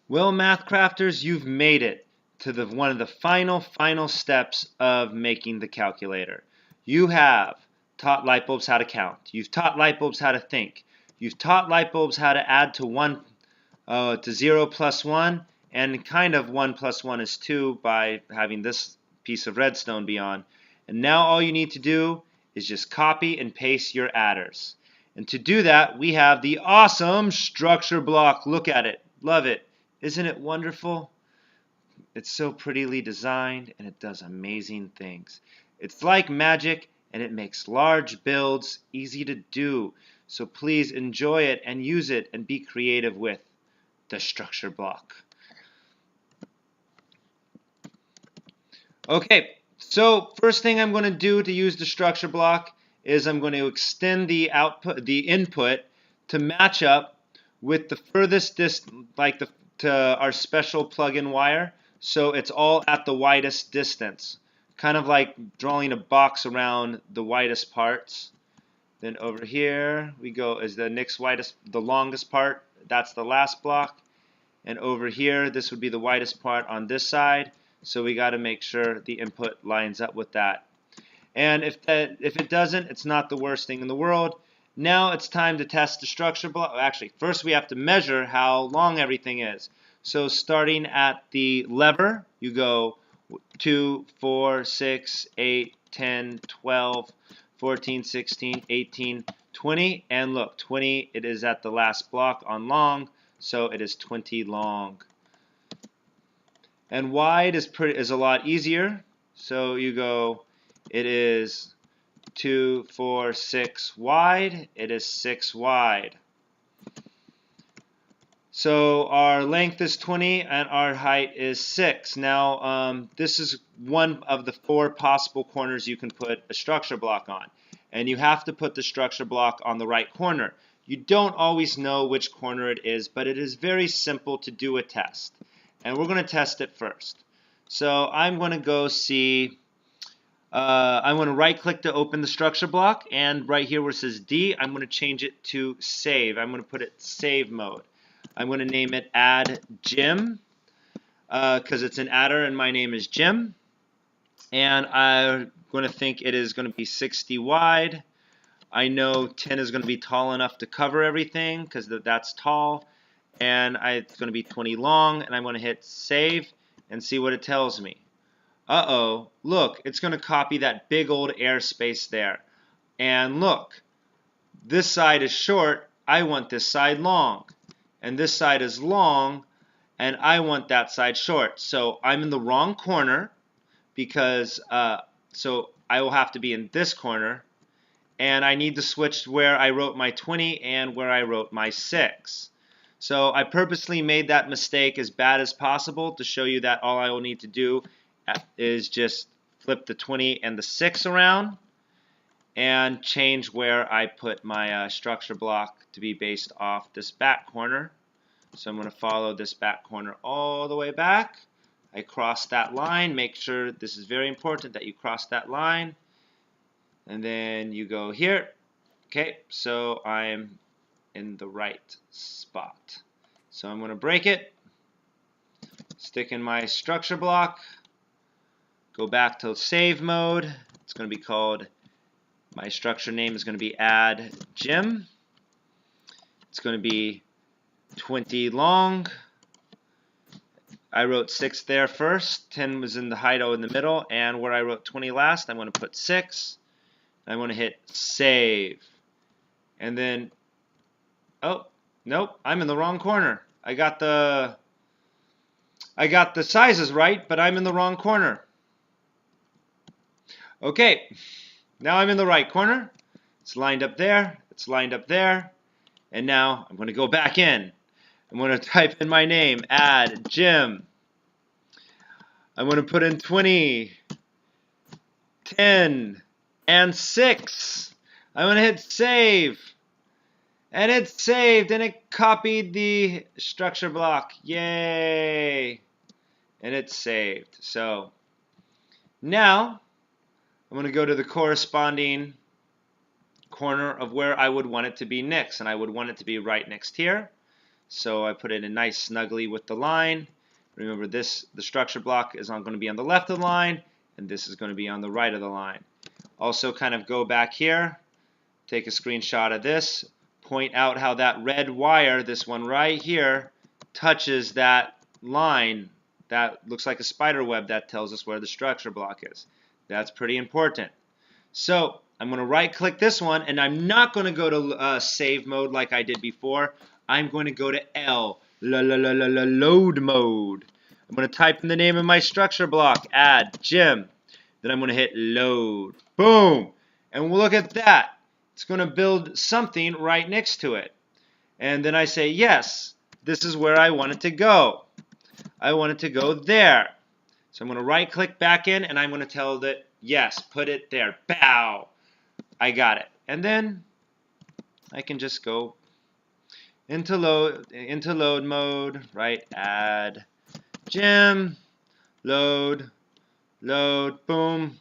Well, math crafters, you've made it to one of the final steps of making the calculator. You have taught light bulbs how to count. You've taught light bulbs how to think. You've taught light bulbs how to add to 0 plus 1, and kind of 1 plus 1 is 2 by having this piece of redstone be on. And now all you need to do is just copy and paste your adders. And to do that, we have the awesome structure block. Look at it. Love it. Isn't it wonderful? It's so prettily designed and it does amazing things. It's like magic and it makes large builds easy to do. So please enjoy it and use it and be creative with the structure block. Okay, so first thing I'm going to do to use the structure block is I'm going to extend the input to match up with the furthest distance, to our special plug-in wire, so it's all at the widest distance, kind of like drawing a box around the widest parts. Then over here we go is the next widest, the longest part, that's the last block, and over here this would be the widest part on this side, so we got to make sure the input lines up with that. And if it doesn't, it's not the worst thing in the world. Now it's time to test the structure block. Actually, first we have to measure how long everything is. So starting at the lever, you go 2, 4, 6, 8, 10, 12, 14, 16, 18, 20. And look, 20, it is at the last block on long, so it is 20 long. And wide is a lot easier. So you go, it is 2, 4, 6 wide. It is 6 wide. So our length is 20 and our height is 6. Now this is one of the 4 possible corners you can put a structure block on. And you have to put the structure block on the right corner. You don't always know which corner it is, but it is very simple to do a test. And we're going to test it first. So I'm going to go see... I'm going to right click to open the structure block, and right here where it says D, I'm going to change it to save. I'm going to put it save mode. I'm going to name it add Jim because it's an adder and my name is Jim. And I'm going to think it is going to be 60 wide. I know 10 is going to be tall enough to cover everything because that's tall. And it's going to be 20 long, and I'm going to hit save and see what it tells me. Uh-oh, look, it's going to copy that big old airspace there. And look, this side is short, I want this side long. And this side is long, and I want that side short. So I'm in the wrong corner, because so I will have to be in this corner. And I need to switch where I wrote my 20 and where I wrote my 6. So I purposely made that mistake as bad as possible to show you that all I will need to do is just flip the 20 and the 6 around and change where I put my structure block to be based off this back corner. So I'm going to follow this back corner all the way back. I cross that line. Make sure, this is very important that you cross that line. And then you go here. Okay, so I'm in the right spot. So I'm going to break it, stick in my structure block, go back to save mode. It's going to be called, my structure name is going to be add Jim. It's going to be 20 long. I wrote 6 there first, 10 was in the height in the middle, and where I wrote 20 last, I'm going to put 6. I'm going to hit save. And then, oh, nope, I'm in the wrong corner. I got the sizes right, but I'm in the wrong corner. Okay, now I'm in the right corner. It's lined up there. It's lined up there. And now I'm going to go back in. I'm going to type in my name, add Jim. I'm going to put in 20, 10, and 6. I'm going to hit save. And it's saved, and it copied the structure block. Yay! And it's saved. So now I'm going to go to the corresponding corner of where I would want it to be next, and I would want it to be right next here. So I put it in nice snugly with the line. Remember the structure block is going to be on the left of the line, and this is going to be on the right of the line. Also kind of go back here, take a screenshot of this, point out how that red wire, this one right here, touches that line. That looks like a spider web that tells us where the structure block is. That's pretty important. So I'm going to right click this one, and I'm not going to go to save mode like I did before. I'm going to go to load mode. I'm going to type in the name of my structure block, add gym. Then I'm going to hit load. Boom. And look at that. It's going to build something right next to it. And then I say, yes, this is where I want it to go. I want it to go there. So I'm going to right click back in, and I'm going to tell it, yes, put it there. Bow. I got it. And then I can just go into load mode, right? Add gym, load, boom.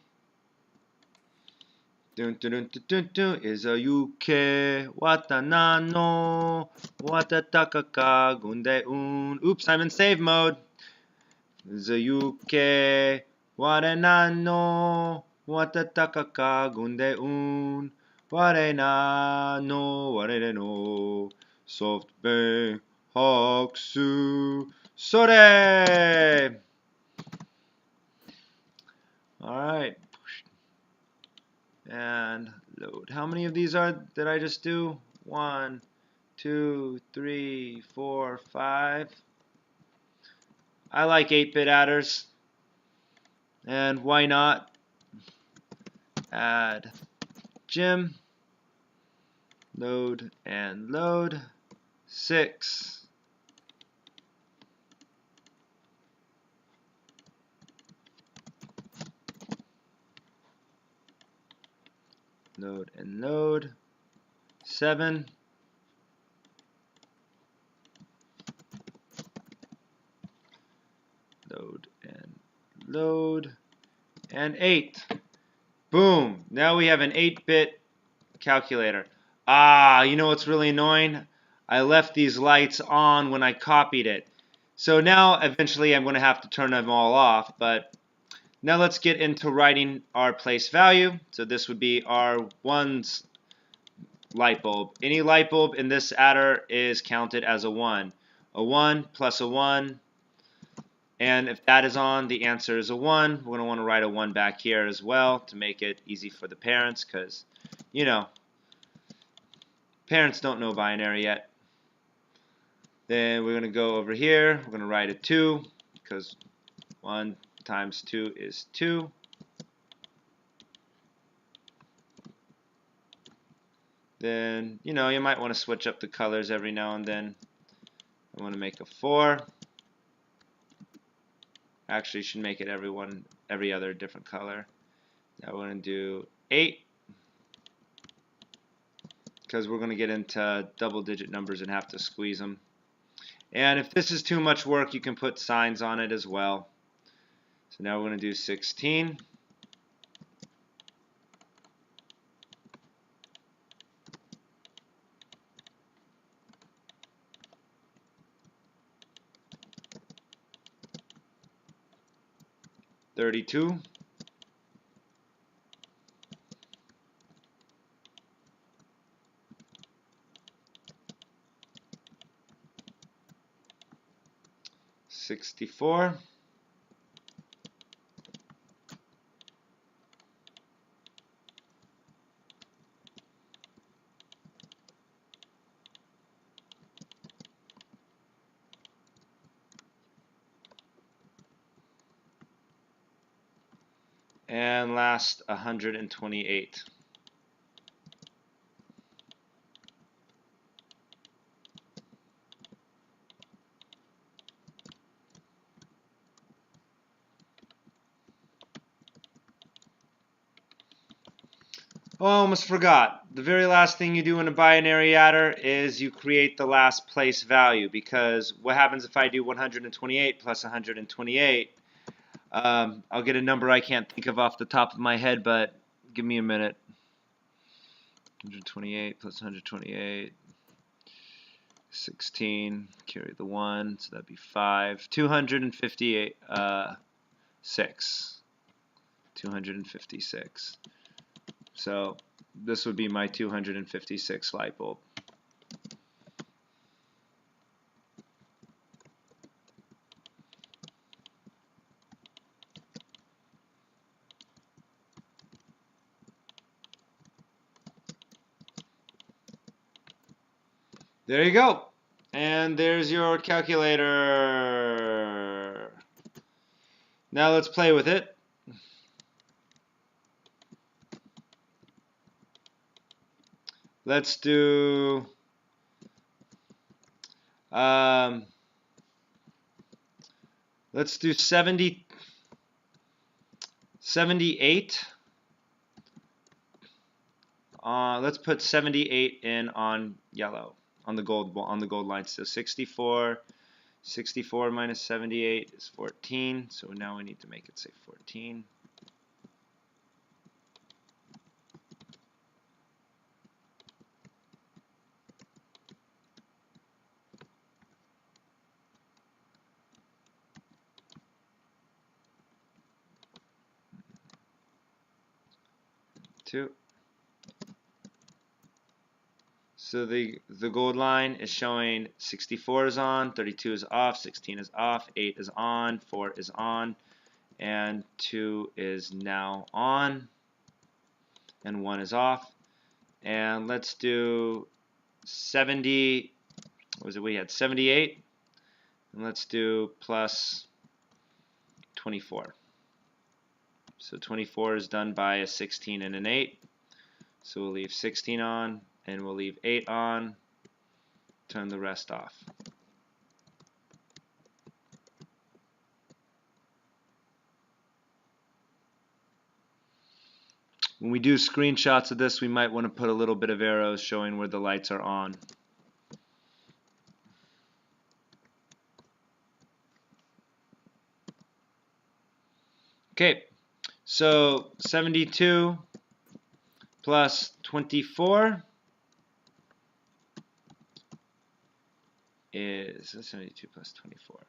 Dun dun dun dun dun is a yuke wata nano wata takaka gunde un. Oops, I'm in save mode. Is a yuke wata nano wata takaka gunde un. Ware nano ware no SoftBank Haksu Sore. All right. And load. How many of these did I just do? 1, 2, 3, 4, 5. I like 8-bit adders. And why not? Add gym. Load and load. 6. Load and load. 7. Load and load. And 8. Boom. Now we have an 8-bit calculator. Ah, you know what's really annoying? I left these lights on when I copied it. So now eventually I'm going to have to turn them all off, but now let's get into writing our place value. So this would be our 1's light bulb. Any light bulb in this adder is counted as a 1. A 1 plus a 1. And if that is on, the answer is a 1. We're going to want to write a 1 back here as well to make it easy for the parents because, you know, parents don't know binary yet. Then we're going to go over here. We're going to write a 2 because 1 times 2 is 2. Then, you know, you might want to switch up the colors every now and then. I want to make a 4. Actually, should make it every other different color. Now we're going to do 8 because we're going to get into double-digit numbers and have to squeeze them. And if this is too much work, you can put signs on it as well. So now we're going to do 16. $32. $64. And last, 128. Oh, I almost forgot. The very last thing you do in a binary adder is you create the last place value, because what happens if I do 128 plus 128? I'll get a number I can't think of off the top of my head, but give me a minute. 128 plus 128. 16, carry the 1, so that'd be 5. 258, 256. So this would be my 256 light bulb. There you go. And there's your calculator. Now let's play with it. Let's do let's do 78. Let's put 78 in on yellow, on the gold line. So 64 minus 78 is 14. So now we need to make it say 14. So the gold line is showing 64 is on, 32 is off, 16 is off, 8 is on, 4 is on, and 2 is now on, and 1 is off. And let's do 70, what was it, we had 78, and let's do plus 24. So 24 is done by a 16 and an 8. So we'll leave 16 on, and we'll leave 8 on, turn the rest off. When we do screenshots of this, we might want to put a little bit of arrows showing where the lights are on. Okay, so 72 plus 24 is 72 plus 24.